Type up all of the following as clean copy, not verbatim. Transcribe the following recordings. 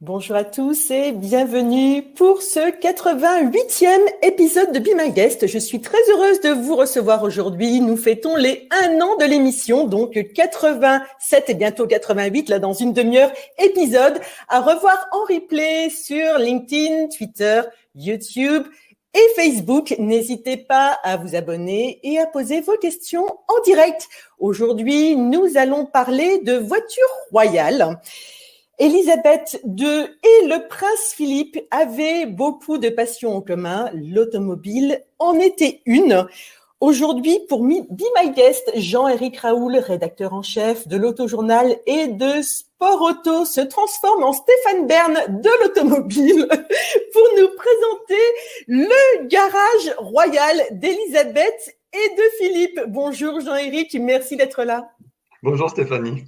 Bonjour à tous et bienvenue pour ce 88e épisode de Be My Guest. Je suis très heureuse de vous recevoir aujourd'hui. Nous fêtons les 1 an de l'émission, donc 87 et bientôt 88, là dans une demi-heure épisode, à revoir en replay sur LinkedIn, Twitter, YouTube et Facebook. N'hésitez pas à vous abonner et à poser vos questions en direct. Aujourd'hui, nous allons parler de voitures royales. Élisabeth II et le prince Philippe avaient beaucoup de passions en commun. L'automobile en était une. Aujourd'hui, pour Be My Guest, Jean-Éric Raoul, rédacteur en chef de l'Autojournal et de Sport Auto, se transforme en Stéphane Bern de l'automobile pour nous présenter le garage royal d'Élisabeth et de Philippe. Bonjour Jean-Éric, merci d'être là. Bonjour Stéphanie.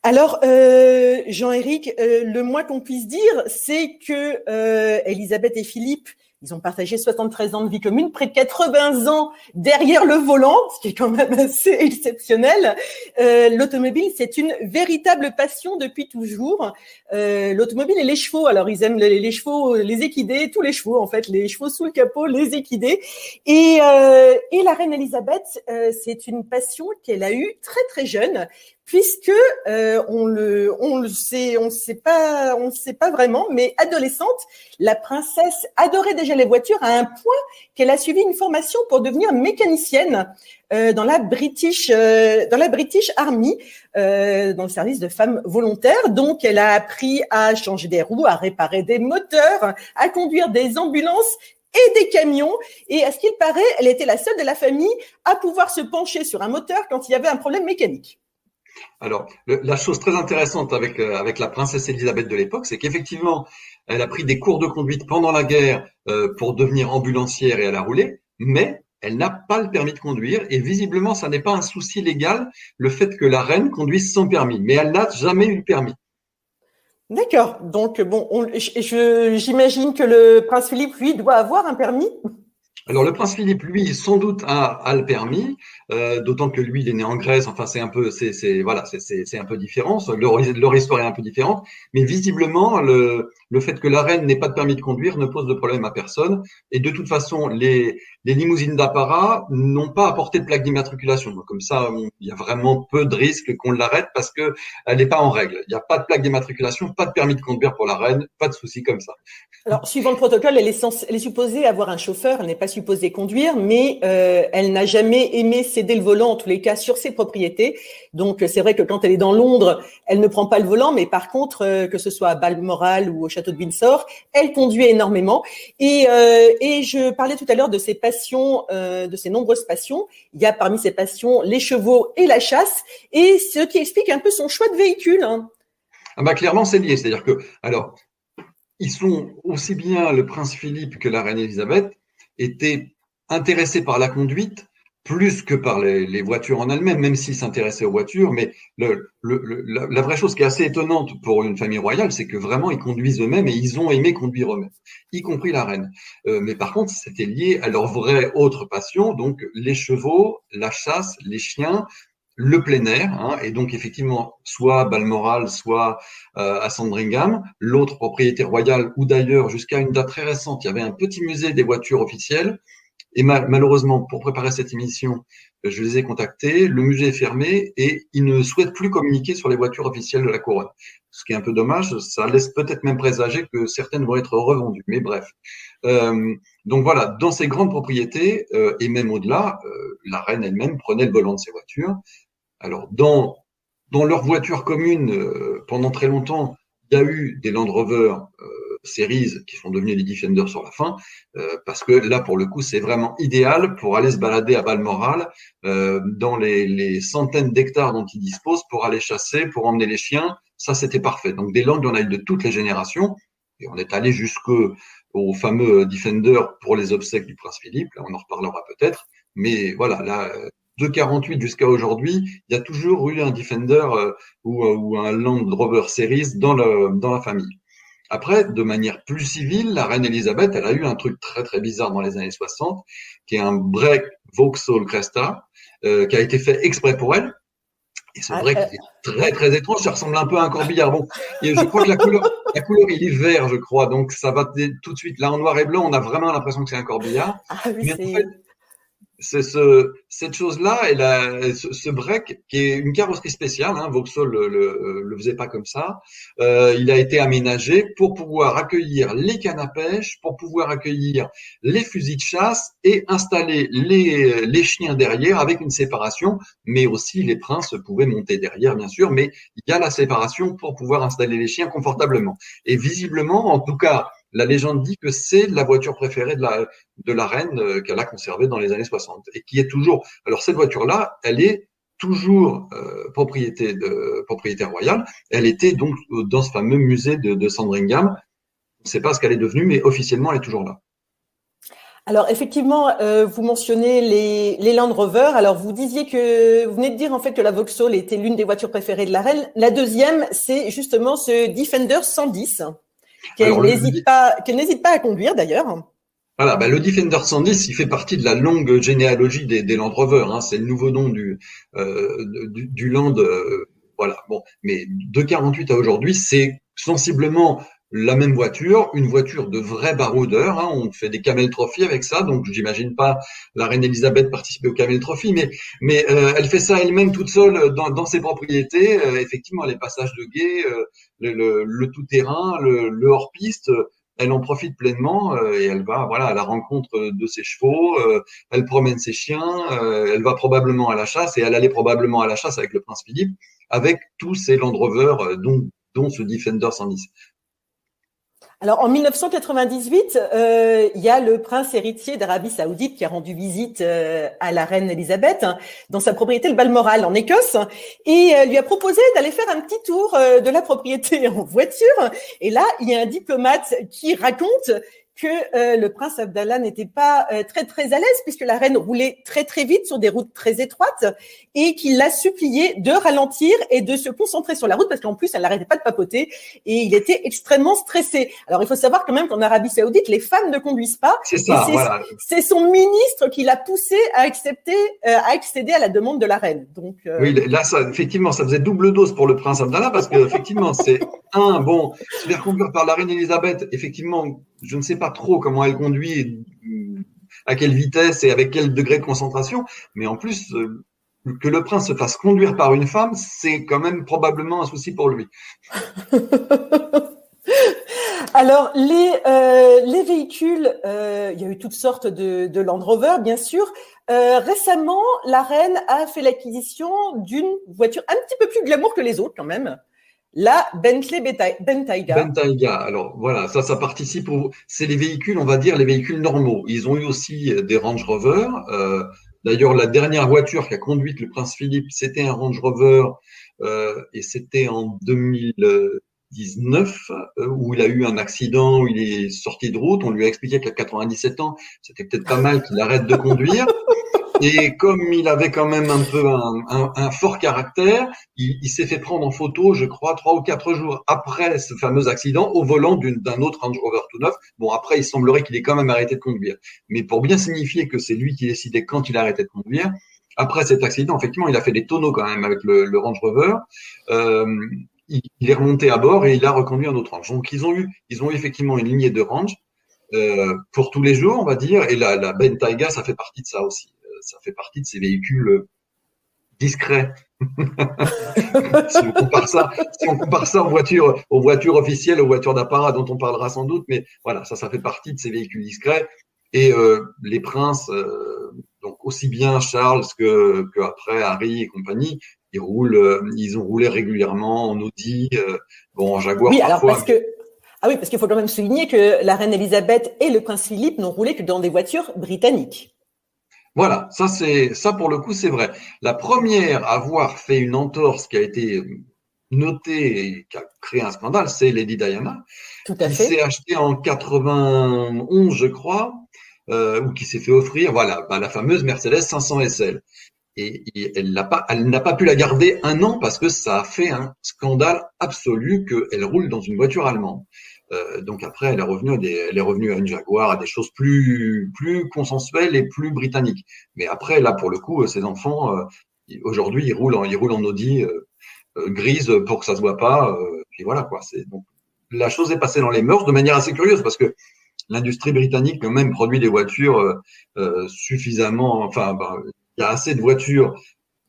Alors, Jean-Éric, le moins qu'on puisse dire, c'est que Élisabeth et Philippe, ils ont partagé 73 ans de vie commune, près de 80 ans derrière le volant, ce qui est quand même assez exceptionnel. L'automobile, c'est une véritable passion depuis toujours. L'automobile et les chevaux, alors ils aiment les chevaux, les équidés, tous les chevaux en fait, les chevaux sous le capot, les équidés. Et la reine Élisabeth, c'est une passion qu'elle a eue très très jeune, puisque on le sait pas vraiment, mais adolescente, la princesse adorait déjà les voitures à un point qu'elle a suivi une formation pour devenir mécanicienne dans la British Army, dans le service de femmes volontaires. Donc, elle a appris à changer des roues, à réparer des moteurs, à conduire des ambulances et des camions. Et à ce qu'il paraît, elle était la seule de la famille à pouvoir se pencher sur un moteur quand il y avait un problème mécanique. Alors, la chose très intéressante avec la princesse Élisabeth de l'époque, c'est qu'effectivement, elle a pris des cours de conduite pendant la guerre pour devenir ambulancière et elle a roulé, mais elle n'a pas le permis de conduire et visiblement, ça n'est pas un souci légal, le fait que la reine conduise sans permis, mais elle n'a jamais eu le permis. D'accord. Donc, bon, j'imagine que le prince Philippe, lui, doit avoir un permis. Alors le prince Philippe, lui, sans doute a le permis, d'autant que lui, il est né en Grèce. Enfin, c'est un peu, c'est un peu différent. Leur histoire est un peu différente, mais visiblement, le fait que la reine n'ait pas de permis de conduire ne pose de problème à personne. Et de toute façon, les limousines d'apparat n'ont pas apporté de plaque d'immatriculation. Donc comme ça, il y a vraiment peu de risques qu'on l'arrête parce que elle n'est pas en règle. Il n'y a pas de plaque d'immatriculation, pas de permis de conduire pour la reine, pas de souci comme ça. Alors, suivant le protocole, elle est supposée avoir un chauffeur, elle n'est pas supposée conduire, mais elle n'a jamais aimé céder le volant, en tous les cas, sur ses propriétés. Donc, c'est vrai que quand elle est dans Londres, elle ne prend pas le volant, mais par contre, que ce soit à Balmoral ou au château de Windsor, elle conduit énormément. Et je parlais tout à l'heure de ses passions, de ses nombreuses passions. Il y a parmi ses passions les chevaux et la chasse, et ce qui explique un peu son choix de véhicule. Hein. Ah bah clairement, c'est lié. C'est-à-dire que, alors, ils sont aussi bien le prince Philippe que la reine Élisabeth étaient intéressés par la conduite plus que par les voitures en elles-mêmes, même s'ils s'intéressaient aux voitures. Mais la vraie chose qui est assez étonnante pour une famille royale, c'est que vraiment ils conduisent eux-mêmes et ils ont aimé conduire eux-mêmes, y compris la reine. Mais par contre, c'était lié à leur vraie autre passion, donc les chevaux, la chasse, les chiens, le plein air, hein, et donc effectivement, soit à Balmoral, soit à Sandringham, l'autre propriété royale, ou d'ailleurs, jusqu'à une date très récente, il y avait un petit musée des voitures officielles, et malheureusement, pour préparer cette émission, je les ai contactés, le musée est fermé, et ils ne souhaitent plus communiquer sur les voitures officielles de la couronne. Ce qui est un peu dommage, ça laisse peut-être même présager que certaines vont être revendues, mais bref. Donc voilà, dans ces grandes propriétés, et même au-delà, la reine elle-même prenait le volant de ses voitures. Alors, dans leur voiture commune, pendant très longtemps, il y a eu des Land Rover Series qui sont devenus des Defender sur la fin, parce que là, pour le coup, c'est vraiment idéal pour aller se balader à Balmoral, dans les centaines d'hectares dont ils disposent, pour aller chasser, pour emmener les chiens. Ça, c'était parfait. Donc, des Land, on a eu de toutes les générations, et on est allé jusqu'au fameux Defender pour les obsèques du prince Philippe. Là, on en reparlera peut-être. Mais voilà, là, de 48 jusqu'à aujourd'hui, il y a toujours eu un Defender ou un Land Rover Series dans la famille. Après, de manière plus civile, la reine Elisabeth, elle a eu un truc très très bizarre dans les années 60, qui est un break Vauxhall Cresta, qui a été fait exprès pour elle. Et c'est vrai qu'il est très très étrange, ça ressemble un peu à un corbillard. Bon, et je crois que la couleur, il est vert, je crois. Donc, ça va tout de suite. Là, en noir et blanc, on a vraiment l'impression que c'est un corbillard. Ah oui, Mais en c'est… fait, c'est cette chose-là, ce break qui est une carrosserie spéciale, hein, Vauxhall le faisait pas comme ça. Il a été aménagé pour pouvoir accueillir les cannes à pêche, pour pouvoir accueillir les fusils de chasse et installer les chiens derrière avec une séparation, mais aussi les princes pouvaient monter derrière, bien sûr, mais il y a la séparation pour pouvoir installer les chiens confortablement. Et visiblement, en tout cas, la légende dit que c'est la voiture préférée de la reine qu'elle a conservée dans les années 60 et qui est toujours. Alors cette voiture-là, elle est toujours propriété royale. Elle était donc dans ce fameux musée de Sandringham. On ne sait pas ce qu'elle est devenue, mais officiellement, elle est toujours là. Alors effectivement, vous mentionnez les Land Rover. Alors vous disiez que vous venez de dire en fait que la Vauxhall était l'une des voitures préférées de la reine. La deuxième, c'est justement ce Defender 110 qu'elle n'hésite pas à conduire d'ailleurs. Voilà, le Defender 110, il fait partie de la longue généalogie des Land Rover. Hein, c'est le nouveau nom du Land. Voilà. Bon, mais de 48 à aujourd'hui, c'est sensiblement la même voiture, une voiture de vrai baroudeur. Hein, on fait des Camel Trophy avec ça, donc j'imagine pas la reine Elisabeth participer au Camel Trophy, mais elle fait ça elle-même toute seule dans ses propriétés. Effectivement, les passages de guet, le tout-terrain, le hors-piste. Elle en profite pleinement et elle va à la rencontre de ses chevaux, elle promène ses chiens, elle va probablement à la chasse et elle allait probablement à la chasse avec le prince Philippe, avec tous ces Land Rover dont ce Defender 110. Alors en 1998, il y a le prince héritier d'Arabie Saoudite qui a rendu visite à la reine Elisabeth dans sa propriété le Balmoral en Écosse et lui a proposé d'aller faire un petit tour de la propriété en voiture. Et là, il y a un diplomate qui raconte que le prince Abdallah n'était pas très à l'aise puisque la reine roulait très vite sur des routes très étroites et qu'il l'a supplié de ralentir et de se concentrer sur la route parce qu'en plus elle n'arrêtait pas de papoter et il était extrêmement stressé. Alors il faut savoir quand même qu'en Arabie Saoudite les femmes ne conduisent pas. C'est ça, voilà. C'est son ministre qui l'a poussé à accéder à la demande de la reine. Donc oui, là effectivement ça faisait double dose pour le prince Abdallah parce que effectivement c'est se faire conduire par la reine Elisabeth, effectivement, je ne sais pas trop comment elle conduit, à quelle vitesse et avec quel degré de concentration, mais en plus, que le prince se fasse conduire par une femme, c'est quand même probablement un souci pour lui. Alors, les véhicules, il y a eu toutes sortes de Land Rover, bien sûr. Récemment, la reine a fait l'acquisition d'une voiture un petit peu plus glamour que les autres, quand même. La Bentley Bentayga. Bentayga, alors voilà, ça participe c'est les véhicules, on va dire, les véhicules normaux. Ils ont eu aussi des Range Rover. D'ailleurs, la dernière voiture qu'a conduite le prince Philippe, c'était un Range Rover et c'était en 2019 où il a eu un accident, où il est sorti de route. On lui a expliqué qu'à 97 ans, c'était peut-être pas mal qu'il arrête de conduire. Et comme il avait quand même un peu un fort caractère, il s'est fait prendre en photo, je crois, 3 ou 4 jours après ce fameux accident, au volant d'un autre Range Rover tout neuf. Bon, après, il semblerait qu'il ait quand même arrêté de conduire. Mais pour bien signifier que c'est lui qui décidait quand il arrêtait de conduire, après cet accident, effectivement, il a fait des tonneaux quand même avec le Range Rover. Il est remonté à bord et il a reconduit un autre Range. Donc, ils ont eu effectivement une lignée de Range pour tous les jours, on va dire. Et la Bentayga, ça fait partie de ça aussi. Ça fait partie de ces véhicules discrets. Si on compare ça aux voitures officielles, aux voitures d'apparat dont on parlera sans doute, mais voilà, ça fait partie de ces véhicules discrets. Et les princes, donc aussi bien Charles que après Harry et compagnie, ils ont roulé régulièrement en Audi, en Jaguar oui, parfois. Alors parce qu'il faut quand même souligner que la reine Elisabeth et le prince Philippe n'ont roulé que dans des voitures britanniques. Voilà, ça pour le coup, c'est vrai. La première à avoir fait une entorse qui a été notée et qui a créé un scandale, c'est Lady Diana, qui s'est achetée en 91, je crois, ou qui s'est fait offrir, la fameuse Mercedes 500 SL. Et elle n'a pas pu la garder un an parce que ça a fait un scandale absolu qu'elle roule dans une voiture allemande. Donc après, elle est revenue à une Jaguar, à des choses plus consensuelles et plus britanniques. Mais après, là, pour le coup, ces enfants, aujourd'hui, ils roulent en Audi grise pour que ça se voit pas. Puis voilà quoi. Donc la chose est passée dans les mœurs de manière assez curieuse parce que l'industrie britannique quand même produit des voitures suffisamment, enfin, il y a assez de voitures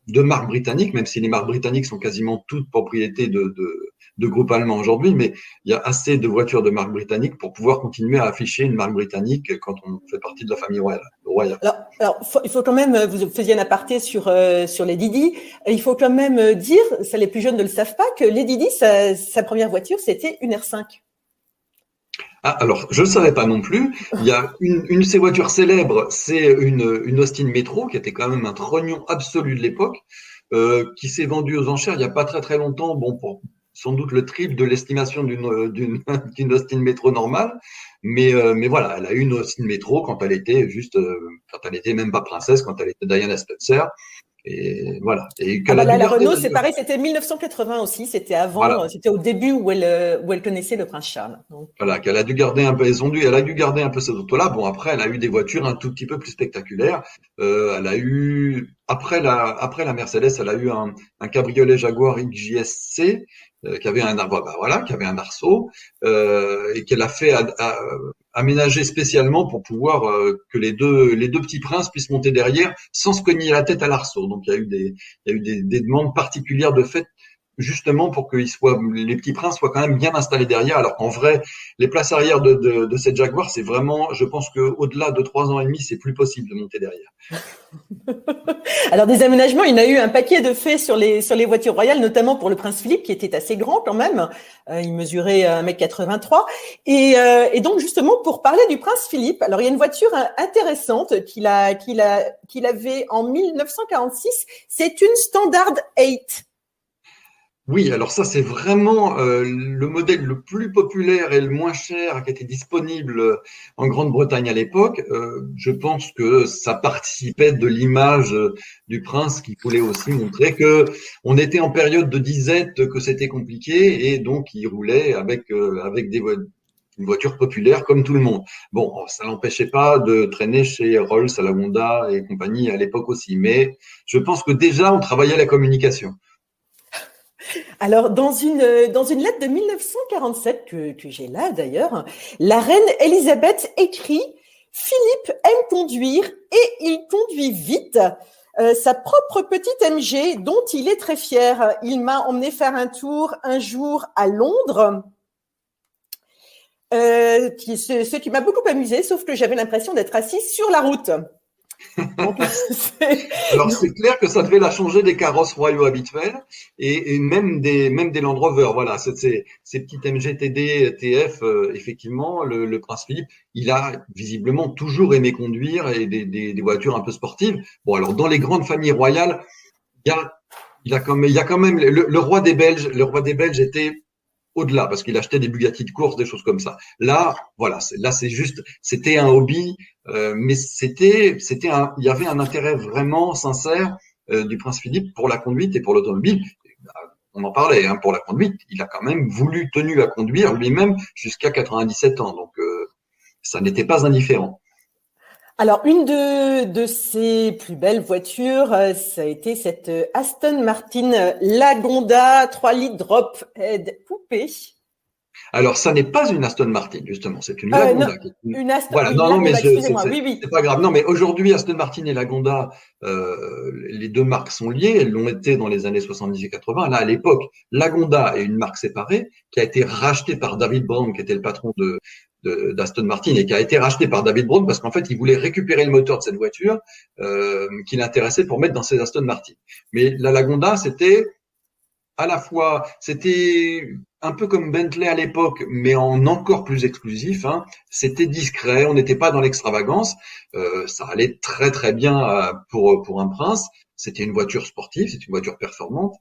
de marques britanniques, même si les marques britanniques sont quasiment toutes propriétés de groupes allemands aujourd'hui, mais il y a assez de voitures de marques britanniques pour pouvoir continuer à afficher une marque britannique quand on fait partie de la famille royale. Il faut quand même, vous faisiez un aparté sur Lady Di, il faut quand même dire, ça les plus jeunes ne le savent pas, que Lady Di, sa première voiture, c'était une R5. Ah, alors, je ne le savais pas non plus. Il y a une de ces voitures célèbres, c'est une Austin Metro, qui était quand même un trognon absolu de l'époque, qui s'est vendue aux enchères il n'y a pas très très longtemps, bon, pour sans doute le triple de l'estimation d'une Austin Metro normale. Mais voilà, elle a eu une Austin Metro quand elle était quand elle était même pas princesse, quand elle était Diana Spencer. Et voilà. Et la Renault, c'est pareil, c'était 1980 aussi, c'était avant, voilà. C'était au début où elle connaissait le prince Charles. Donc. Voilà, qu'elle a dû garder un peu, elle a dû garder un peu cette auto-là. Bon, après, elle a eu des voitures un tout petit peu plus spectaculaires. Elle a eu, après la Mercedes, elle a eu un cabriolet Jaguar XJSC, qui avait qui avait un arceau, et qu'elle a fait aménager spécialement pour pouvoir que les deux petits princes puissent monter derrière sans se cogner la tête à l'arceau. Donc il y a eu des demandes particulières de fait justement pour que les petits princes soient quand même bien installés derrière, alors qu'en vrai, les places arrière de cette Jaguar, c'est vraiment, je pense qu'au-delà de 3 ans et demi, c'est plus possible de monter derrière. Alors des aménagements, il y en a eu un paquet de faits sur les voitures royales, notamment pour le prince Philippe, qui était assez grand quand même. Il mesurait 1m83. Et donc justement, pour parler du prince Philippe, alors il y a une voiture intéressante qu'il avait en 1946. C'est une Standard 8. Oui, alors ça, c'est vraiment le modèle le plus populaire et le moins cher qui était disponible en Grande-Bretagne à l'époque. Je pense que ça participait de l'image du prince qui voulait aussi montrer que on était en période de disette, que c'était compliqué et donc il roulait avec une voiture populaire comme tout le monde. Bon, ça l'empêchait pas de traîner chez Rolls, à la Honda et compagnie à l'époque aussi, mais je pense que déjà on travaillait la communication. Alors, dans une lettre de 1947 que j'ai là d'ailleurs, la reine Elisabeth écrit « Philippe aime conduire et il conduit vite. Sa propre petite MG dont il est très fier. Il m'a emmené faire un tour un jour à Londres. » Ce qui m'a beaucoup amusé, sauf que j'avais l'impression d'être assise sur la route. Alors c'est clair que ça devait la changer des carrosses royaux habituels et même des Land Rover. Voilà, ces petites MGTD TF, effectivement, le prince Philippe, il a visiblement toujours aimé conduire et des voitures un peu sportives. Bon, alors dans les grandes familles royales, il y a quand même le roi des Belges était au-delà, parce qu'il achetait des Bugatti de course, des choses comme ça. Là, voilà, c'était un hobby, mais il y avait un intérêt vraiment sincère du prince Philippe pour la conduite et pour l'automobile. On en parlait, hein, pour la conduite, il a quand même tenu à conduire lui-même jusqu'à 97 ans, donc ça n'était pas indifférent. Alors, une de ses plus belles voitures, ça a été cette Aston Martin Lagonda 3 litres drop head coupé. Alors, ça n'est pas une Aston Martin, justement, c'est une Lagonda. Une Aston voilà, Lagonda, excusez-moi, oui. C'est pas grave. Non, mais aujourd'hui, Aston Martin et Lagonda, les deux marques sont liées. Elles l'ont été dans les années 70 et 80. Là, à l'époque, Lagonda est une marque séparée qui a été rachetée par David Brown, qui était le patron d'Aston Martin et qui a été racheté par David Brown parce qu'en fait, il voulait récupérer le moteur de cette voiture qui l'intéressait pour mettre dans ses Aston Martin. Mais la Lagonda, c'était un peu comme Bentley à l'époque, mais en encore plus exclusif. Hein. C'était discret, on n'était pas dans l'extravagance. Ça allait très très bien pour un prince. C'était une voiture sportive, c'est une voiture performante.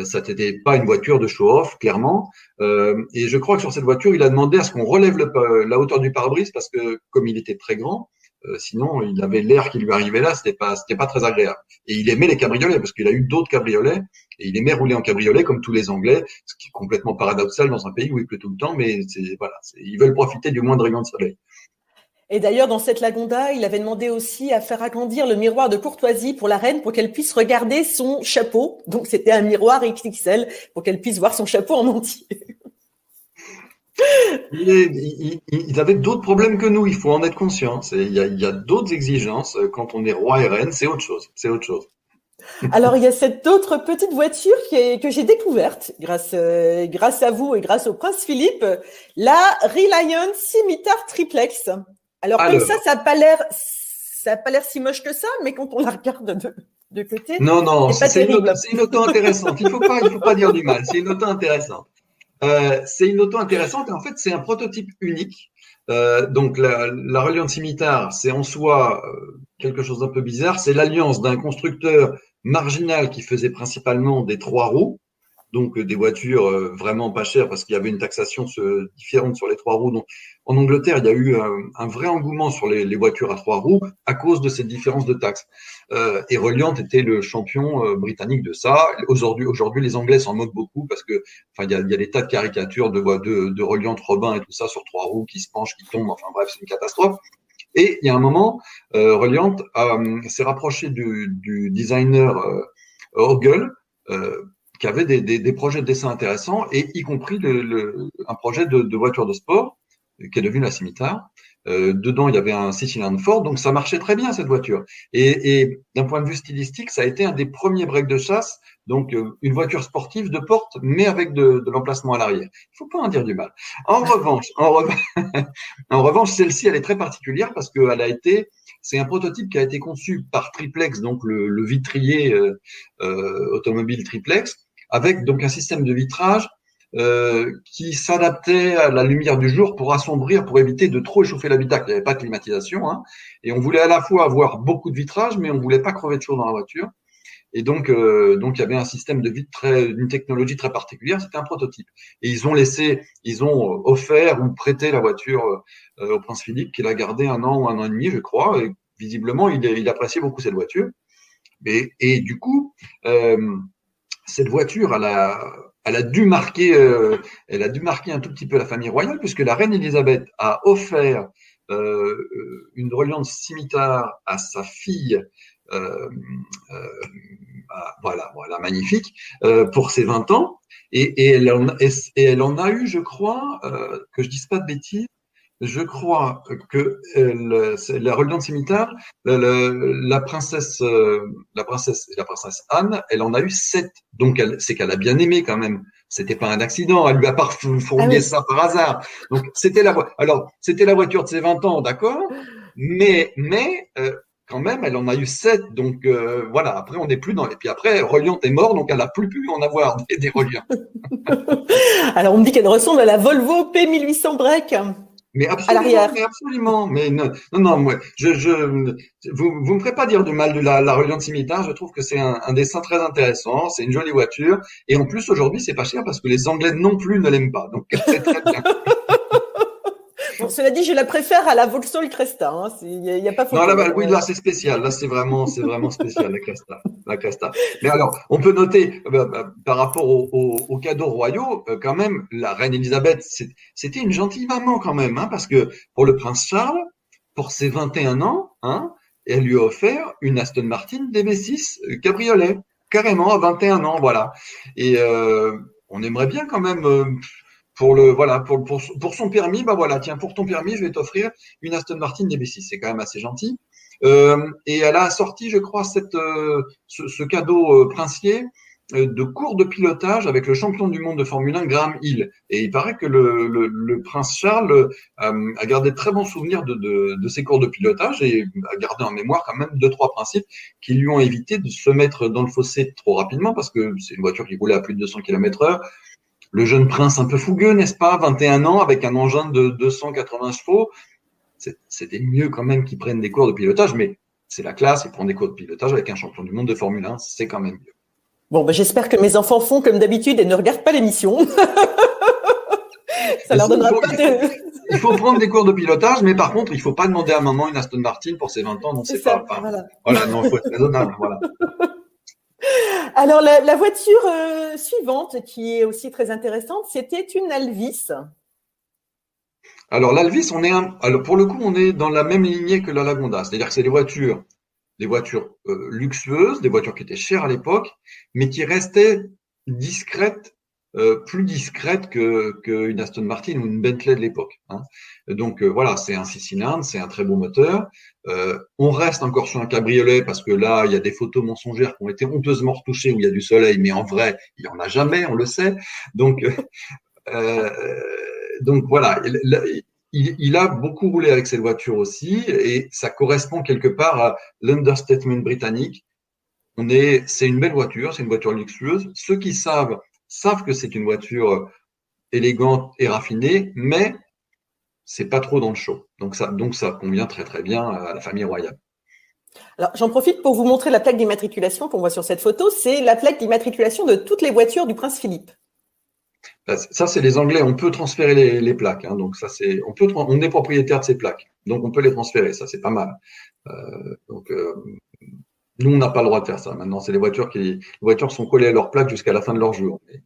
Ça n'était pas une voiture de show-off, clairement. Et je crois que sur cette voiture, il a demandé à ce qu'on relève la hauteur du pare-brise parce que comme il était très grand, sinon il avait l'air qui lui arrivait là, c'était pas très agréable. Et il aimait les cabriolets parce qu'il a eu d'autres cabriolets et il aimait rouler en cabriolet comme tous les Anglais, ce qui est complètement paradoxal dans un pays où il pleut tout le temps, mais ils veulent profiter du moindre rayon de soleil. Et d'ailleurs, dans cette Lagonda, il avait demandé aussi à faire agrandir le miroir de courtoisie pour la reine pour qu'elle puisse regarder son chapeau. Donc, c'était un miroir XXL pour qu'elle puisse voir son chapeau en entier. Ils avaient d'autres problèmes que nous, il faut en être conscient. Il y a d'autres exigences. Quand on est roi et reine, c'est autre chose. C'est autre chose. Alors, il y a cette autre petite voiture que j'ai découverte grâce à vous et grâce au prince Philippe, la Reliant Scimitar Triplex. Alors, comme Alors, ça n'a pas l'air si moche que ça, mais quand on la regarde de côté, non, c'est pas terrible. c'est une auto intéressante. Il faut pas dire du mal. C'est une auto intéressante. C'est une auto intéressante et en fait, c'est un prototype unique. Donc, la Reliant Scimitar, c'est en soi quelque chose d'un peu bizarre. C'est l'alliance d'un constructeur marginal qui faisait principalement des trois roues, donc des voitures vraiment pas chères parce qu'il y avait une taxation différente sur les trois roues. Donc, en Angleterre, il y a eu un vrai engouement sur les voitures à trois roues à cause de cette différence de taxes. Et Reliant était le champion britannique de ça. Aujourd'hui, les Anglais s'en moquent beaucoup parce que, enfin, il y a des tas de caricatures de Reliant Robin et tout ça sur trois roues qui se penchent, qui tombent. Enfin bref, c'est une catastrophe. Et il y a un moment, Reliant s'est rapproché du designer Ogle, qui avait des projets de dessin intéressants, et y compris un projet de voiture de sport, qui est devenu la Scimitar. Dedans, il y avait un 6 cylindres Ford, donc ça marchait très bien, cette voiture. Et d'un point de vue stylistique, ça a été un des premiers breaks de chasse, donc une voiture sportive de porte, mais avec de l'emplacement à l'arrière. Il faut pas en dire du mal. En revanche, celle-ci, elle est très particulière parce que c'est un prototype qui a été conçu par Triplex, donc le vitrier automobile Triplex, avec donc un système de vitrage qui s'adaptait à la lumière du jour pour assombrir, pour éviter de trop échauffer l'habitacle. Il n'y avait pas de climatisation, hein, et on voulait à la fois avoir beaucoup de vitrage, mais on voulait pas crever de chaud dans la voiture. Et donc il y avait un système de vitre une technologie très particulière. C'était un prototype. Et ils ont offert ou prêté la voiture au prince Philippe, qui l'a gardé 1 an ou 1 an et demi, je crois. Et visiblement, il appréciait beaucoup cette voiture. Et du coup, cette voiture, elle a dû marquer un tout petit peu la famille royale, puisque la reine Elisabeth a offert une Reliant Scimitar à sa fille, voilà, magnifique, pour ses 20 ans, et elle en a eu, je crois, que je dise pas de bêtises, je crois que la Reliant Scimitar, la princesse Anne, elle en a eu 7. Donc c'est qu'elle a bien aimé quand même. C'était pas un accident. Elle lui a pas fourgué ça par hasard. Donc c'était la voiture de ses 20 ans, d'accord. Mais quand même, elle en a eu 7. Donc voilà. Après, on n'est plus dans. Et puis après, Reliant est mort, donc elle a plus pu en avoir des Reliant. Alors on me dit qu'elle ressemble à la Volvo P1800 Break. Mais absolument. Mais non, moi, vous me ferez pas dire du mal de la Reliant Scimitar. Je trouve que c'est un dessin très intéressant. C'est une jolie voiture. Et en plus, aujourd'hui, c'est pas cher parce que les Anglais non plus ne l'aiment pas. Donc, c'est très bien. Bon, cela dit, je la préfère à la Vauxhall Cresta. Hein. Il y a pas photo. Non, oui, là, c'est spécial. Là, c'est vraiment spécial, la Cresta. Mais alors, on peut noter, par rapport aux cadeaux royaux, quand même, la reine Elisabeth, c'était une gentille maman quand même, hein, parce que pour le prince Charles, pour ses 21 ans, hein, elle lui a offert une Aston Martin DB6 cabriolet, carrément à 21 ans, voilà. Et on aimerait bien quand même. Pour son permis, bah voilà, tiens, pour ton permis, je vais t'offrir une Aston Martin DB6. C'est quand même assez gentil. Et elle a sorti, je crois, ce cadeau princier de cours de pilotage avec le champion du monde de Formule 1, Graham Hill. Et il paraît que le prince Charles a gardé de très bons souvenirs de ses cours de pilotage et a gardé en mémoire quand même 2-3 principes qui lui ont évité de se mettre dans le fossé trop rapidement parce que c'est une voiture qui roulait à plus de 200 km/h. Le jeune prince un peu fougueux, n'est-ce pas, 21 ans, avec un engin de 280 chevaux. C'était mieux quand même qu'il prenne des cours de pilotage, mais c'est la classe, il prend des cours de pilotage avec un champion du monde de Formule 1, c'est quand même mieux. Bon, ben, j'espère que mes enfants font comme d'habitude et ne regardent pas l'émission. Ça leur donnera pas de... Il faut prendre des cours de pilotage, mais par contre, il ne faut pas demander à maman une Aston Martin pour ses 20 ans, non, c'est pas... Voilà, non, il faut être raisonnable, voilà. Alors, la voiture suivante, qui est aussi très intéressante, c'était une Alvis. Alors, l'Alvis, alors pour le coup, on est dans la même lignée que la Lagonda. C'est-à-dire que c'est des voitures luxueuses, des voitures qui étaient chères à l'époque, mais qui restaient discrètes plus discrète qu'une Aston Martin ou une Bentley de l'époque. Hein. Donc voilà, c'est un 6 cylindres, c'est un très beau moteur. On reste encore sur un cabriolet parce que là, il y a des photos mensongères qui ont été honteusement retouchées où il y a du soleil, mais en vrai, il n'y en a jamais, on le sait. Donc, euh, donc voilà, il a beaucoup roulé avec cette voiture aussi, et ça correspond quelque part à l'understatement britannique. C'est une belle voiture, c'est une voiture luxueuse. Ceux qui savent que c'est une voiture élégante et raffinée, mais c'est pas trop dans le show. Donc ça convient très très bien à la famille royale. Alors, j'en profite pour vous montrer la plaque d'immatriculation qu'on voit sur cette photo. C'est la plaque d'immatriculation de toutes les voitures du prince Philippe. Ça, c'est les Anglais. On peut transférer les plaques. Hein, donc ça, on est propriétaire de ces plaques. Donc on peut les transférer. Ça, c'est pas mal. Nous, on n'a pas le droit de faire ça. Maintenant, c'est les voitures sont collées à leurs plaques jusqu'à la fin de leur jour. Mais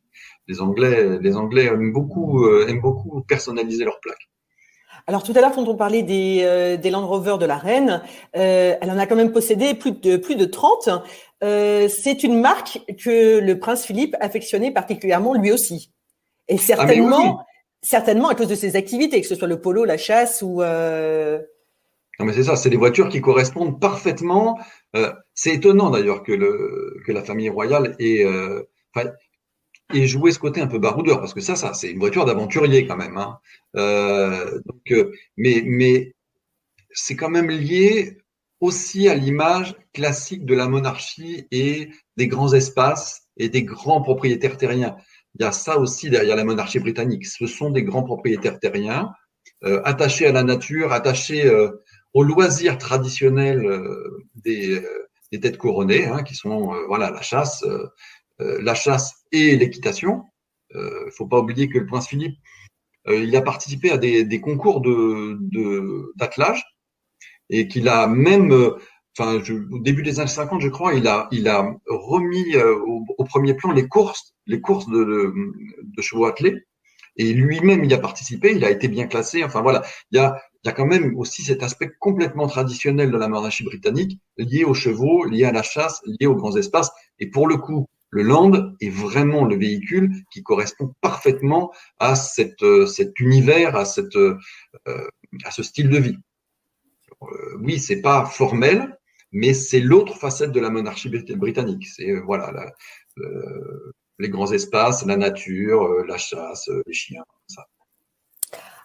les Anglais aiment beaucoup personnaliser leurs plaques. Alors tout à l'heure, quand on parlait des Land Rover de la reine, elle en a quand même possédé plus de 30. C'est une marque que le prince Philippe affectionnait particulièrement lui aussi. Et certainement à cause de ses activités, que ce soit le polo, la chasse ou… Non, mais c'est ça, c'est des voitures qui correspondent parfaitement. C'est étonnant d'ailleurs que la famille royale ait joué ce côté un peu baroudeur, parce que ça c'est une voiture d'aventurier quand même. Hein. Mais c'est quand même lié aussi à l'image classique de la monarchie et des grands espaces et des grands propriétaires terriens. Il y a ça aussi derrière la monarchie britannique. Ce sont des grands propriétaires terriens, attachés à la nature, attachés aux loisirs traditionnels des têtes couronnées, hein, qui sont la chasse et l'équitation. Faut pas oublier que le prince Philippe, il a participé à des concours d'attelage et qu'il a même, au début des années 50, je crois, il a remis au premier plan les courses de chevaux attelés. Et lui-même, il a participé, il a été bien classé. Enfin voilà, il y a quand même aussi cet aspect complètement traditionnel de la monarchie britannique, lié aux chevaux, lié à la chasse, lié aux grands espaces. Et pour le coup, le Land est vraiment le véhicule qui correspond parfaitement à cet univers, à ce style de vie. Oui, c'est pas formel, mais c'est l'autre facette de la monarchie britannique. C'est les grands espaces, la nature, la chasse, les chiens, ça.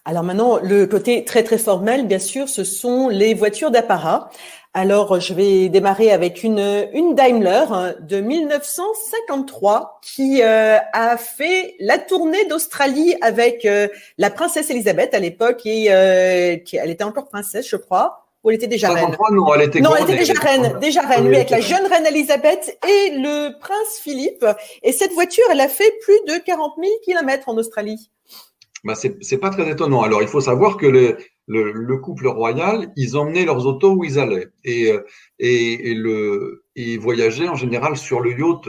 Alors maintenant, le côté très très formel, bien sûr, ce sont les voitures d'apparat. Alors, je vais démarrer avec une Daimler de 1953 qui a fait la tournée d'Australie avec la princesse Elisabeth à l'époque et elle était encore princesse, je crois. Ou elle était déjà reine? Non, elle était déjà reine, oui, avec la jeune reine Elisabeth et le prince Philippe. Et cette voiture, elle a fait plus de 40 000 kilomètres en Australie. Bah, c'est pas très étonnant. Alors, il faut savoir que le couple royal, ils emmenaient leurs autos où ils allaient et voyageaient en général sur le yacht,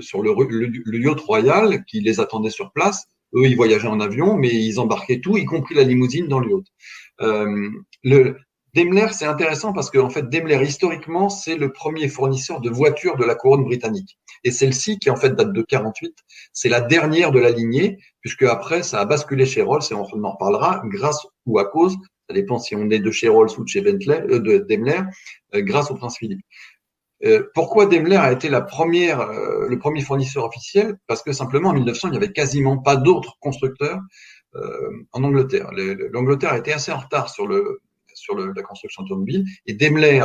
sur le yacht royal qui les attendait sur place. Eux, ils voyageaient en avion, mais ils embarquaient tout, y compris la limousine, dans le yacht. Daimler, c'est intéressant parce que en fait, Daimler, historiquement, c'est le premier fournisseur de voitures de la couronne britannique. Et celle-ci, qui en fait date de 48, c'est la dernière de la lignée, puisque après, ça a basculé chez Rolls, et on en reparlera, grâce ou à cause, ça dépend si on est de chez Rolls ou de chez de Daimler, grâce au prince Philippe. Pourquoi Daimler a été le premier fournisseur officiel? Parce que simplement, en 1900, il n'y avait quasiment pas d'autres constructeurs en Angleterre. L'Angleterre était assez en retard sur la construction automobile, et Daimler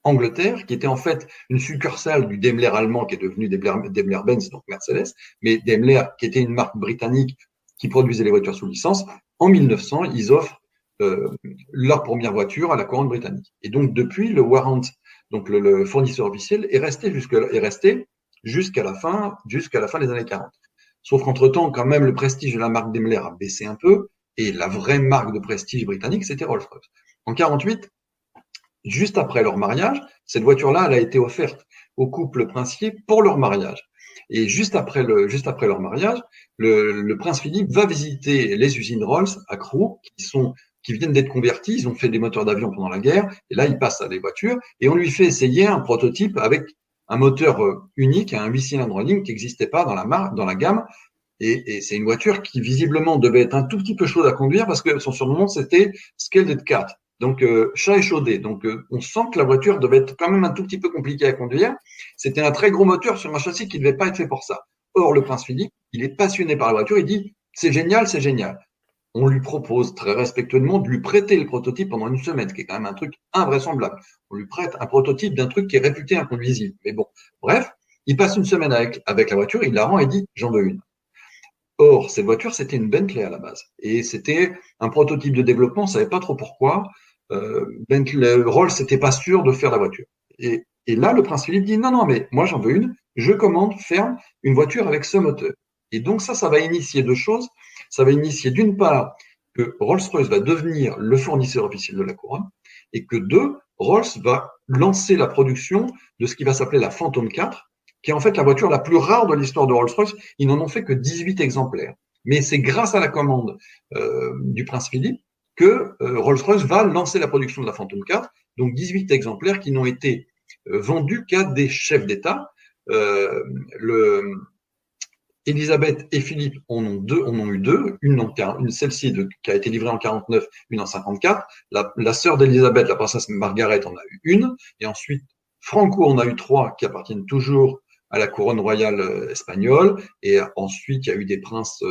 Angleterre, qui était en fait une succursale du Daimler allemand qui est devenu Daimler-Benz, donc Mercedes, mais Daimler qui était une marque britannique qui produisait les voitures sous licence, en 1900, ils offrent leur première voiture à la couronne britannique. Et donc depuis, le warrant, donc le fournisseur officiel, est resté jusqu'à la fin des années 40. Sauf qu'entre-temps, quand même, le prestige de la marque Daimler a baissé un peu, et la vraie marque de prestige britannique, c'était Rolls-Royce. En 48, juste après leur mariage, cette voiture-là, elle a été offerte au couple princier pour leur mariage. Et juste après leur mariage, le prince Philippe va visiter les usines Rolls à Crewe, qui viennent d'être convertis. Ils ont fait des moteurs d'avion pendant la guerre, et là, il passe à des voitures, et on lui fait essayer un prototype avec un moteur unique, un 8 cylindres en ligne qui n'existait pas dans la gamme, Et c'est une voiture qui visiblement devait être un tout petit peu chaude à conduire parce que son surnom c'était Scalded Cat, donc chat échaudé. Donc on sent que la voiture devait être quand même un tout petit peu compliquée à conduire. C'était un très gros moteur sur un châssis qui ne devait pas être fait pour ça. Or, le prince Philippe, il est passionné par la voiture, il dit c'est génial, c'est génial. On lui propose très respectueusement de lui prêter le prototype pendant une semaine, ce qui est quand même un truc invraisemblable. On lui prête un prototype d'un truc qui est réputé inconduisible. Mais bon, bref, il passe une semaine avec la voiture, il la rend et dit j'en veux une. Or, cette voiture, c'était une Bentley à la base. Et c'était un prototype de développement, on ne savait pas trop pourquoi. Bentley, Rolls n'était pas sûr de faire la voiture. Et là, le prince Philippe dit, non, non, mais moi, j'en veux une. Je commande, ferme, une voiture avec ce moteur. Et donc, ça va initier deux choses. Ça va initier, d'une part, que Rolls-Royce va devenir le fournisseur officiel de la couronne, et que deux, Rolls va lancer la production de ce qui va s'appeler la Phantom 4, qui est en fait la voiture la plus rare de l'histoire de Rolls-Royce. Ils n'en ont fait que 18 exemplaires. Mais c'est grâce à la commande du prince Philippe que Rolls-Royce va lancer la production de la Phantom 4, donc 18 exemplaires qui n'ont été vendus qu'à des chefs d'État. Elisabeth et Philippe en ont eu deux, une celle-ci qui a été livrée en 49, une en 54. La sœur d'Elisabeth, la princesse Margaret, en a eu une, et ensuite Franco en a eu trois qui appartiennent toujours à la couronne royale espagnole, et ensuite il y a eu des princes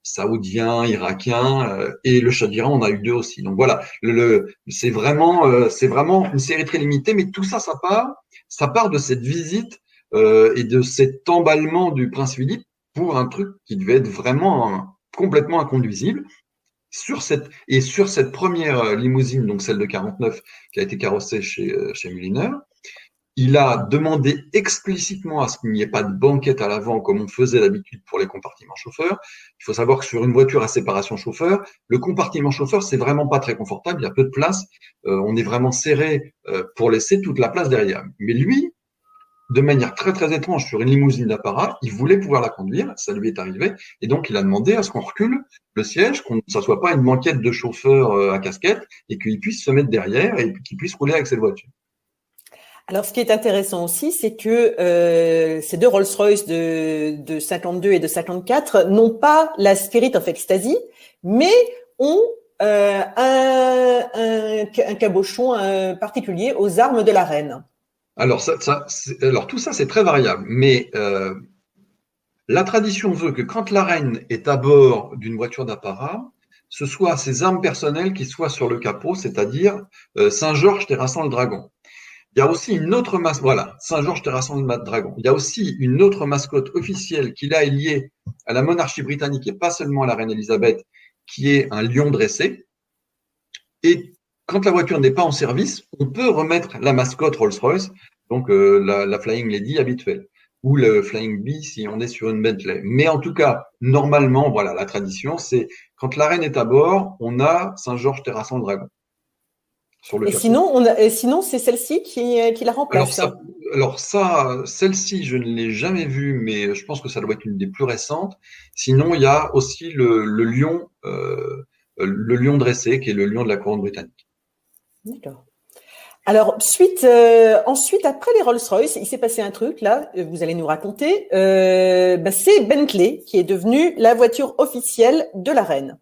saoudiens, irakiens, et le Shah d'Iran en a eu deux aussi. Donc voilà, c'est vraiment une série très limitée, mais tout ça, ça part de cette visite et de cet emballement du prince Philippe pour un truc qui devait être vraiment complètement inconduisible. Sur cette première limousine, donc celle de 49, qui a été carrossée chez Mulliner, il a demandé explicitement à ce qu'il n'y ait pas de banquette à l'avant comme on faisait d'habitude pour les compartiments chauffeurs. Il faut savoir que sur une voiture à séparation chauffeur, le compartiment chauffeur, c'est vraiment pas très confortable, il y a peu de place, on est vraiment serré pour laisser toute la place derrière. Mais lui, de manière très très étrange, sur une limousine d'apparat, il voulait pouvoir la conduire, ça lui est arrivé, et donc il a demandé à ce qu'on recule le siège, que ça soit pas une banquette de chauffeur à casquette, et qu'il puisse se mettre derrière et qu'il puisse rouler avec cette voiture. Alors, ce qui est intéressant aussi, c'est que ces deux Rolls-Royce de 52 et de 54 n'ont pas la Spirit of Ecstasy, mais ont un cabochon particulier aux armes de la reine. Alors, alors tout ça, c'est très variable, mais la tradition veut que quand la reine est à bord d'une voiture d'apparat, ce soit ses armes personnelles qui soient sur le capot, c'est-à-dire Saint-Georges terrassant le dragon. Il y a aussi une autre mascotte, voilà, Saint-Georges terrassant le dragon. Il y a aussi une autre mascotte officielle qui là est liée à la monarchie britannique et pas seulement à la reine Elisabeth, qui est un lion dressé. Et quand la voiture n'est pas en service, on peut remettre la mascotte Rolls-Royce, donc la Flying Lady habituelle, ou le Flying Bee si on est sur une Bentley. Mais en tout cas, normalement, voilà, la tradition, c'est quand la reine est à bord, on a Saint-Georges terrassant le dragon. Et sinon, c'est celle-ci qui la remplace. Alors ça, celle-ci, je ne l'ai jamais vue, mais je pense que ça doit être une des plus récentes. Sinon, il y a aussi le lion dressé, qui est le lion de la couronne britannique. D'accord. Alors, ensuite, après les Rolls-Royce, il s'est passé un truc, là, vous allez nous raconter. C'est Bentley qui est devenue la voiture officielle de la reine.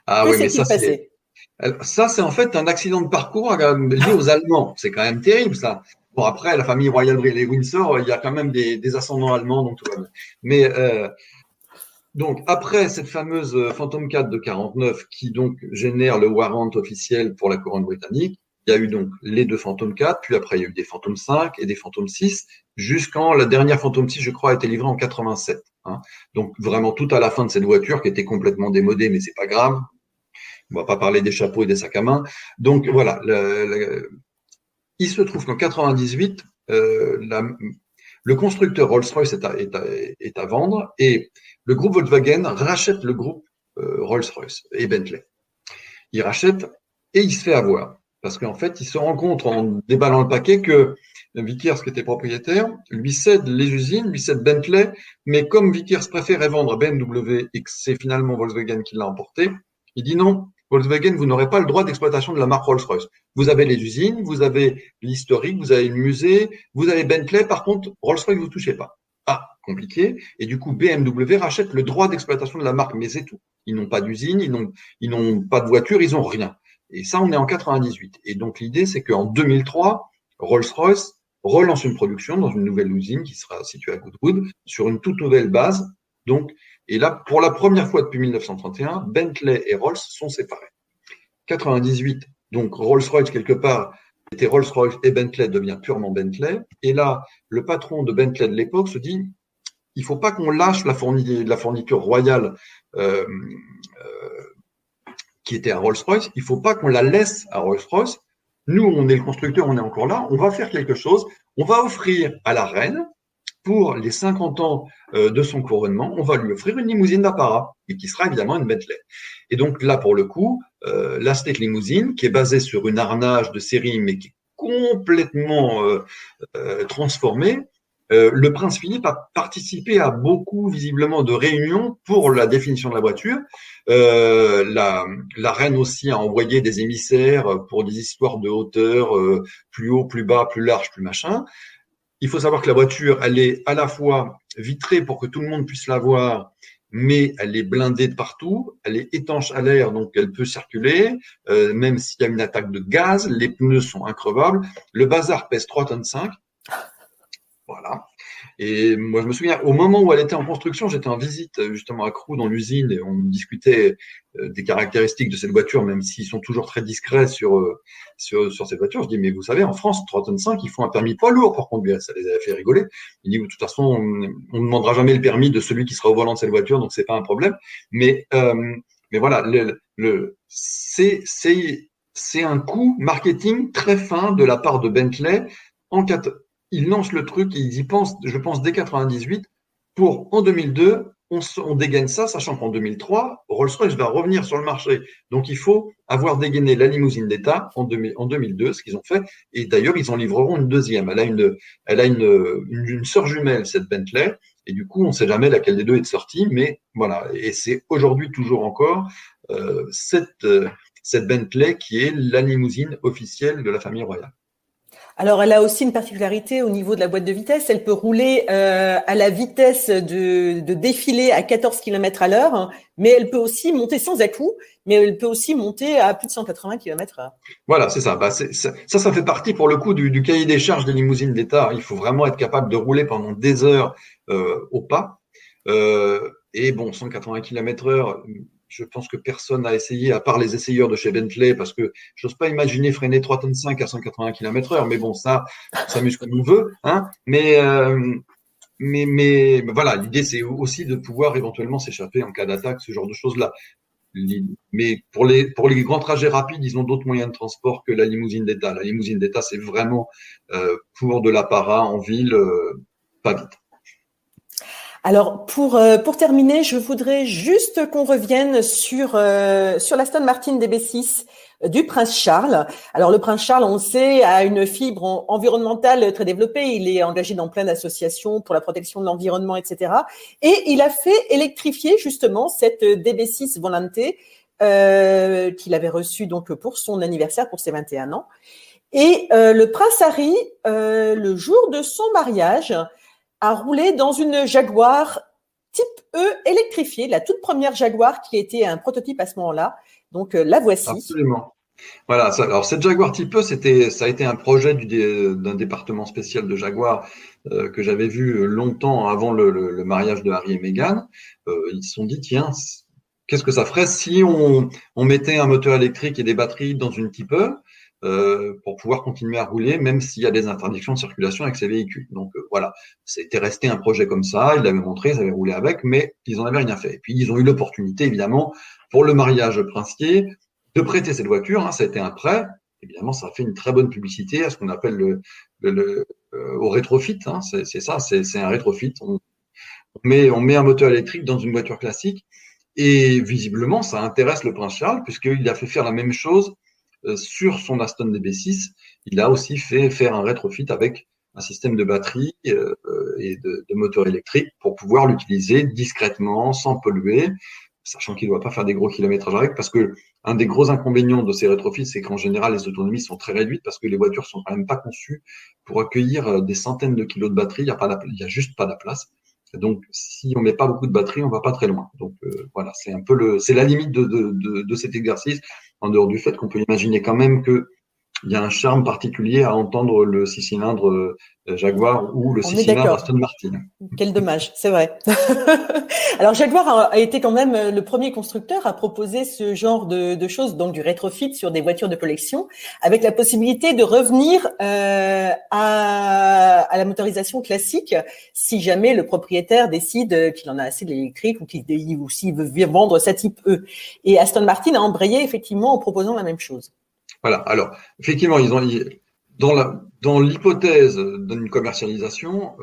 Ah oui, mais ça, c'est en fait un accident de parcours lié aux Allemands. C'est quand même terrible, ça. Bon, après, la famille royale et Windsor, il y a quand même des ascendants allemands, donc tout va bien. Mais donc, après cette fameuse Phantom 4 de 49, qui donc génère le warrant officiel pour la couronne britannique, il y a eu donc les deux Phantom 4, puis après, il y a eu des Phantom 5 et des Phantom 6, jusqu'en la dernière Phantom 6, je crois, a été livrée en 87. Hein. Donc, vraiment tout à la fin de cette voiture qui était complètement démodée, mais c'est pas grave. On va pas parler des chapeaux et des sacs à main. Donc voilà, il se trouve qu'en 98, le constructeur Rolls-Royce est à vendre et le groupe Volkswagen rachète le groupe Rolls-Royce et Bentley. Il rachète et il se fait avoir parce qu'en fait, il se rend compte en déballant le paquet que Vickers, qui était propriétaire, lui cède les usines, lui cède Bentley, mais comme Vickers préférait vendre BMW et que c'est finalement Volkswagen qui l'a emporté, il dit non. Volkswagen, vous n'aurez pas le droit d'exploitation de la marque Rolls-Royce. Vous avez les usines, vous avez l'historique, vous avez le musée, vous avez Bentley. Par contre, Rolls-Royce, vous ne touchez pas. Ah, compliqué. Et du coup, BMW rachète le droit d'exploitation de la marque, mais c'est tout. Ils n'ont pas d'usine, ils n'ont pas de voiture, ils n'ont rien. Et ça, on est en 98. Et donc, l'idée, c'est qu'en 2003, Rolls-Royce relance une production dans une nouvelle usine qui sera située à Goodwood sur une toute nouvelle base. Donc, et là, pour la première fois depuis 1931, Bentley et Rolls sont séparés. 98, donc Rolls-Royce, quelque part, était Rolls-Royce et Bentley devient purement Bentley. Et là, le patron de Bentley de l'époque se dit, il ne faut pas qu'on lâche la fourniture royale qui était à Rolls-Royce, il ne faut pas qu'on la laisse à Rolls-Royce. Nous, on est le constructeur, on est encore là, on va faire quelque chose, on va offrir à la reine, pour les 50 ans de son couronnement, on va lui offrir une limousine d'apparat, et qui sera évidemment une Bentley. Et donc là, pour le coup, la State Limousine, qui est basée sur une harnage de série, mais qui est complètement transformée, le prince Philippe a participé à beaucoup, visiblement, de réunions pour la définition de la voiture. La reine aussi a envoyé des émissaires pour des histoires de hauteur, plus haut, plus bas, plus large, plus machin. Il faut savoir que la voiture, elle est à la fois vitrée pour que tout le monde puisse la voir, mais elle est blindée de partout, elle est étanche à l'air, donc elle peut circuler, même s'il y a une attaque de gaz, les pneus sont increvables, le bazar pèse 3,5 tonnes. Voilà. Et moi, je me souviens, au moment où elle était en construction, j'étais en visite justement à Crewe dans l'usine et on discutait des caractéristiques de cette voiture, même s'ils sont toujours très discrets sur cette voiture. Je dis, mais vous savez, en France, 3,5 tonnes, il faut un permis poids lourd pour conduire. Ça les a fait rigoler. Il dit, de toute façon, on ne demandera jamais le permis de celui qui sera au volant de cette voiture, donc c'est pas un problème. Mais voilà, c'est un coup marketing très fin de la part de Bentley ils lancent le truc et ils y pensent, je pense, dès 98, pour en 2002, on dégaine ça, sachant qu'en 2003, Rolls-Royce va revenir sur le marché. Donc, il faut avoir dégainé la limousine d'État en 2002, ce qu'ils ont fait. Et d'ailleurs, ils en livreront une deuxième. Elle a une sœur jumelle, cette Bentley. Et du coup, on ne sait jamais laquelle des deux est sortie. Mais voilà. Et c'est aujourd'hui toujours encore cette Bentley qui est la limousine officielle de la famille royale. Alors, elle a aussi une particularité au niveau de la boîte de vitesse. Elle peut rouler à la vitesse de défilé à 14 km à l'heure, mais elle peut aussi monter sans à-coups, mais elle peut aussi monter à plus de 180 km/h. Voilà, c'est ça. Ça fait partie pour le coup du cahier des charges des limousines d'État. Il faut vraiment être capable de rouler pendant des heures au pas. Et bon, 180 km/h, je pense que personne n'a essayé, à part les essayeurs de chez Bentley, parce que j'ose pas imaginer freiner 3,5 tonnes à 180 km/h, mais bon, ça, on s'amuse comme on veut, hein. Mais voilà, l'idée, c'est aussi de pouvoir éventuellement s'échapper en cas d'attaque, ce genre de choses-là. Mais pour les grands trajets rapides, ils ont d'autres moyens de transport que la limousine d'État. La limousine d'État, c'est vraiment pour de l'apparat en ville, pas vite. Alors pour terminer, je voudrais juste qu'on revienne sur l'Aston Martin DB6 du Prince Charles. Alors le Prince Charles, on sait, a une fibre environnementale très développée. Il est engagé dans plein d'associations pour la protection de l'environnement, etc. Et il a fait électrifier justement cette DB6 Volante qu'il avait reçue donc pour son anniversaire, pour ses 21 ans. Et le Prince Harry, le jour de son mariage, a roulé dans une Jaguar type E électrifiée, la toute première Jaguar qui était un prototype à ce moment-là. Donc, la voici. Absolument. Voilà. Alors, cette Jaguar type E, ça a été un projet d'un département spécial de Jaguar que j'avais vu longtemps avant le mariage de Harry et Meghan. Ils se sont dit, tiens, qu'est-ce que ça ferait si on mettait un moteur électrique et des batteries dans une type E pour pouvoir continuer à rouler, même s'il y a des interdictions de circulation avec ces véhicules. Donc voilà, c'était resté un projet comme ça, ils l'avaient montré, ils avaient roulé avec, mais ils n'en avaient rien fait. Et puis ils ont eu l'opportunité, évidemment, pour le mariage princier, de prêter cette voiture, hein, ça a été un prêt. Évidemment, ça a fait une très bonne publicité à ce qu'on appelle au rétrofit, hein, c'est ça, c'est un rétrofit. On met un moteur électrique dans une voiture classique, et visiblement, ça intéresse le Prince Charles, puisqu'il a fait faire la même chose sur son Aston DB6, il a aussi fait faire un rétrofit avec un système de batterie et de moteur électrique pour pouvoir l'utiliser discrètement, sans polluer, sachant qu'il ne doit pas faire des gros kilométrages avec, parce que un des gros inconvénients de ces rétrofits, c'est qu'en général, les autonomies sont très réduites parce que les voitures sont quand même pas conçues pour accueillir des centaines de kilos de batterie. Il y a juste pas de place. Donc, si on met pas beaucoup de batterie, on va pas très loin. Donc, voilà, c'est un peu c'est la limite de cet exercice, en dehors du fait qu'on peut imaginer quand même que il y a un charme particulier à entendre le 6 cylindres Jaguar ou le 6 cylindres Aston Martin. Quel dommage, c'est vrai. Alors Jaguar a été quand même le premier constructeur à proposer ce genre de choses, donc du rétrofit sur des voitures de collection, avec la possibilité de revenir à la motorisation classique si jamais le propriétaire décide qu'il en a assez de l'électrique ou s'il veut vendre sa type E. Et Aston Martin a embrayé effectivement en proposant la même chose. Voilà. Alors, effectivement, dans l'hypothèse d'une commercialisation,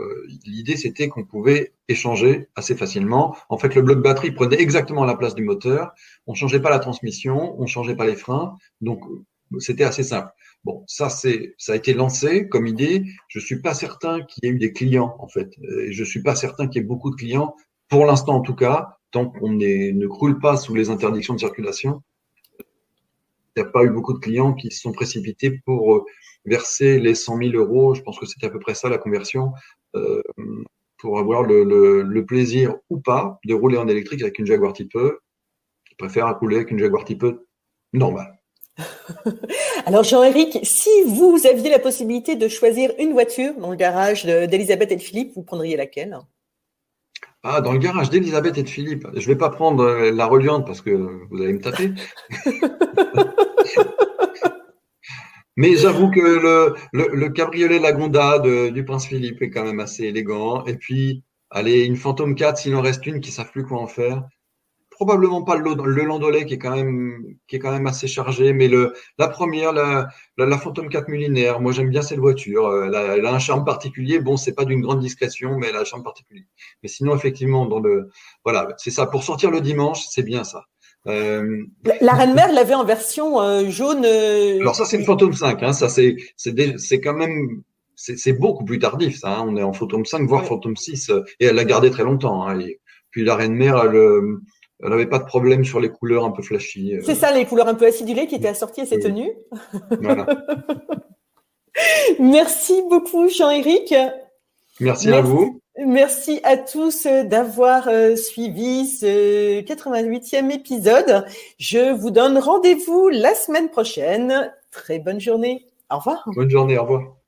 l'idée c'était qu'on pouvait échanger assez facilement. En fait, le bloc batterie prenait exactement la place du moteur. On changeait pas la transmission, on changeait pas les freins, donc c'était assez simple. Bon, ça a été lancé comme idée. Je suis pas certain qu'il y ait eu des clients en fait. Et je suis pas certain qu'il y ait beaucoup de clients pour l'instant en tout cas, tant qu'on ne croule pas sous les interdictions de circulation. Il n'y a pas eu beaucoup de clients qui se sont précipités pour verser les 100 000 euros, je pense que c'était à peu près ça la conversion, pour avoir le plaisir ou pas de rouler en électrique avec une Jaguar Type E. Ils préfèrent rouler avec une Jaguar Type E normale. Alors Jean-Éric, si vous aviez la possibilité de choisir une voiture dans le garage d'Elisabeth et de Philippe, vous prendriez laquelle ? Ah, dans le garage d'Elisabeth et de Philippe. Je vais pas prendre la reliante parce que vous allez me taper. Mais j'avoue que le cabriolet Lagonda du Prince Philippe est quand même assez élégant. Et puis, allez, une Phantom 4, s'il en reste une qui ne savent plus quoi en faire. Probablement pas le Landaulet qui est quand même assez chargé, mais la première, la Phantom 4 Mullinaire, moi j'aime bien cette voiture. Elle a un charme particulier. Bon, c'est pas d'une grande discrétion, mais elle a un charme particulier. Mais sinon, effectivement, voilà, c'est ça. Pour sortir le dimanche, c'est bien ça. La Reine-Mère l'avait en version jaune. Alors ça, c'est une Phantom 5. Hein, ça, c'est quand même, c'est beaucoup plus tardif. Ça, hein, on est en Phantom 5, voire Phantom 6, et elle l'a gardé très longtemps. Hein, et puis la Reine-Mère, elle n'avait pas de problème sur les couleurs un peu flashy. C'est ça, les couleurs un peu acidulées qui étaient assorties à ses tenues. Voilà. Merci beaucoup, Jean-Éric. Merci à vous. Merci à tous d'avoir suivi ce 88e épisode. Je vous donne rendez-vous la semaine prochaine. Très bonne journée. Au revoir. Bonne journée, au revoir.